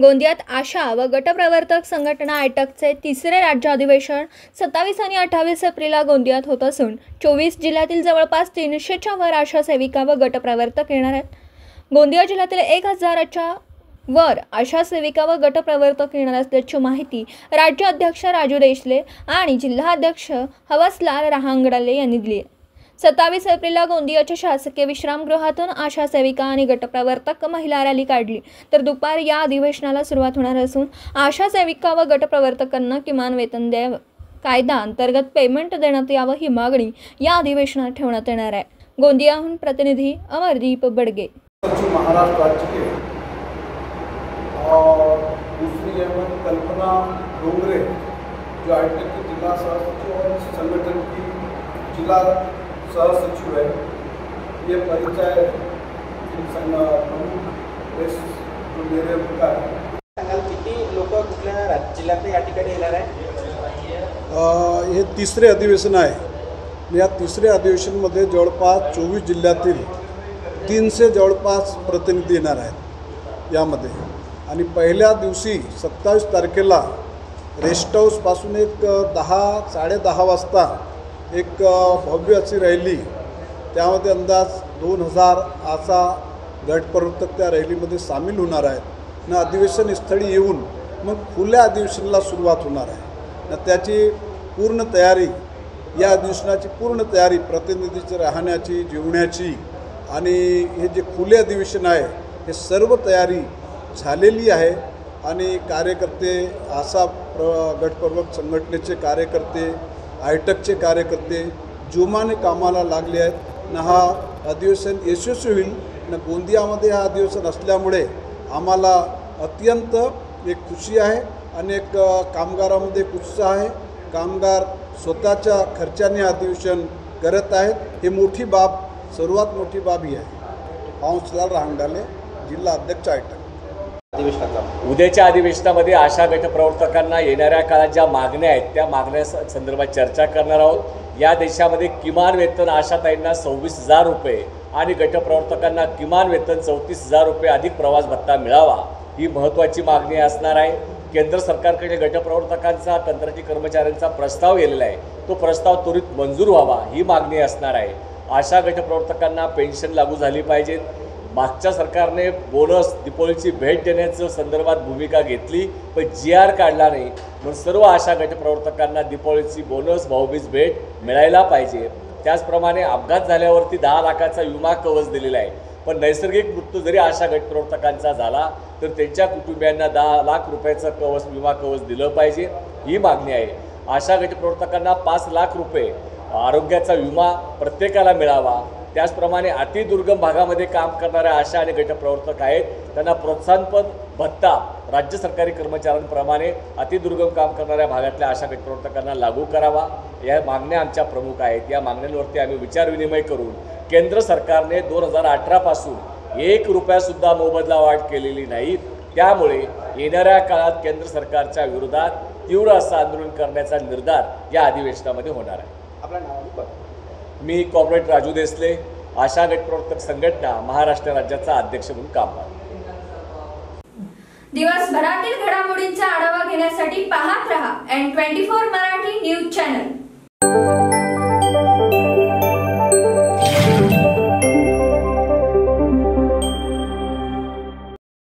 गोंदियात आशा व गटप्रवर्तक संघटना आयटकचे तिसरे राज्य अधिवेशन 27 आणि 28 एप्रिलला गोंदियात होत असून 24 जिल्ह्यातील जवळपास 300च्या वर आशा सेविका व गटप्रवर्तक येणार आहेत। गोंदिया जिल्ह्यातील 1000च्या वर आशा सेविका व गटप्रवर्तक येणार असल्याची माहिती राज्य अध्यक्ष राजू देशले आणि जिल्हा अध्यक्ष हवसलाल रहांगडले यांनी दिली। 27 एप्रिलला गोंदियाच्या शासकीय विश्रामगृहातून आशा सेविका आणि गटप्रवर्तक महिला रॅली काढली तर दुपारी या अधिवेशनाला सुरुवात होणार असून आशा सेविका व गटप्रवर्तकांना किमान वेतन द्यावे, कायदा अंतर्गत पेमेंट देण्यात यावं ही मागणी या अधिवेशनात ठेवण्यात येणार आहे। गोंदियाहून प्रतिनिधी अमरदीप बडगे। महाराष्ट्र राज्य के और दूसरी है कल्पना डोंगरे जो आईटेक के जिला सचिव और संगठन की जिला सहसचिव है। ये परिचय जो मेरे उनका है। किती लोक कुठल्या जिल्ह्यात या ठिकाणी येणार आहे? हे तिसरे अधिवेशन आहे। या तिसऱ्या अधिवेशनमध्ये जवळपास 24 जिल्ह्यातील 300 जवळपास प्रतिनिधी येणार आहेत यामध्ये। आणि पहिल्या दिवशी 27 तारखेला रेस्ट हाऊसपासून एक 10-10:30 वाजता एक भव्य अशी रॅली, त्यामध्ये अंदाज 2000 आशा गटप्रवर्तक त्या रॅलीमध्ये सामील होणार आहेत ना। अधिवेशन स्थळी येऊन मग खुल्या अधिवेशनाला सुरुवात होणार आहे ना। त्याची पूर्ण तयारी, या अधिवेशनाची पूर्ण तयारी प्रतिनिधीची राहण्याची, जेवण्याची आणि हे जे खुले अधिवेशन आहे हे सर्व तयारी झालेली आहे। आणि कार्यकर्ते, आशा गटप्रवर्तक संघटनेचे कार्यकर्ते, आयटकचे कार्यकर्ते जोमाने कामाला लागले आहेत ना। हा अधिवेशन यशस्वी होईल ना। गोंदियामध्ये हा अधिवेशन असल्यामुळे आम्हाला अत्यंत एक खुशी आहे आणि एक कामगारामध्ये एक उत्साह आहे। कामगार स्वतःच्या खर्चाने अधिवेशन करत आहेत, हे मोठी बाब, सर्वात मोठी बाब ही आहे। हवसलाल रहांगडले, जिल्हा अध्यक्ष आयटक। उद्याच्या अधिवेशनामध्ये आशा गटप्रवर्तकांना येणाऱ्या काळात ज्या मागण्या आहेत त्या मागण्या संदर्भात चर्चा करणार आहोत। या देशामध्ये किमान वेतन आशाताईंना 26,000 रुपये आणि गटप्रवर्तकांना किमान वेतन 34,000 रुपये अधिक प्रवास भत्ता मिळावा ही महत्त्वाची मागणी असणार आहे। केंद्र सरकारकडे गटप्रवर्तकांचा, कंत्राटी कर्मचाऱ्यांचा प्रस्ताव गेलेला आहे, तो प्रस्ताव त्वरित मंजूर व्हावा ही मागणी असणार आहे। आशा गटप्रवर्तकांना पेन्शन लागू झाली पाहिजे। मागच्या सरकारने बोनस, दीपावलीची भेट देण्याचं संदर्भात भूमिका घेतली पण GR काढला नाही, म्हणून सर्व आशा गटप्रवर्तकांना दीपावलीची बोनस, भाऊबीज भेट मिळायला पाहिजे। त्याचप्रमाणे अपघात झाल्यावरती 10 लाखाचा विमा कवच दिलेला आहे, पण नैसर्गिक मृत्यू जरी आशा गटप्रवर्तकांचा झाला तर त्यांच्या कुटुंबियांना 10 लाख रुपयाचं कवच, विमा कवच दिलं पाहिजे ही मागणी आहे। आशा गटप्रवर्तकांना 5 लाख रुपये आरोग्याचा विमा प्रत्येकाला मिळावा। त्याचप्रमाणे अतिदुर्गम भागामध्ये काम करणाऱ्या आशा आणि गटप्रवर्तक आहेत, त्यांना प्रोत्साहनपद भत्ता राज्य सरकारी कर्मचाऱ्यांप्रमाणे अतिदुर्गम काम करणाऱ्या भागातल्या आशा गटप्रवर्तकांना लागू करावा। या मागण्या आमच्या प्रमुख आहेत। या मागण्यांवरती आम्ही विचारविनिमय करून केंद्र सरकारने 2018 पासून 1 रुपयासुद्धा मोबदला वाढ केलेली नाही, त्यामुळे येणाऱ्या काळात केंद्र सरकारच्या विरोधात तीव्र असं आंदोलन करण्याचा निर्धार या अधिवेशनामध्ये होणार आहे। आपलं नाव? मी कॉम्रेड राजू देशले, आशा गटप्रवर्तक संघटना महाराष्ट्र राज्याचा अध्यक्ष म्हणून काम करतो। दिवसभरातील घडामोडींचा आढावा घेण्यासाठी पाहत रहा N24 मराठी न्यूज चॅनल।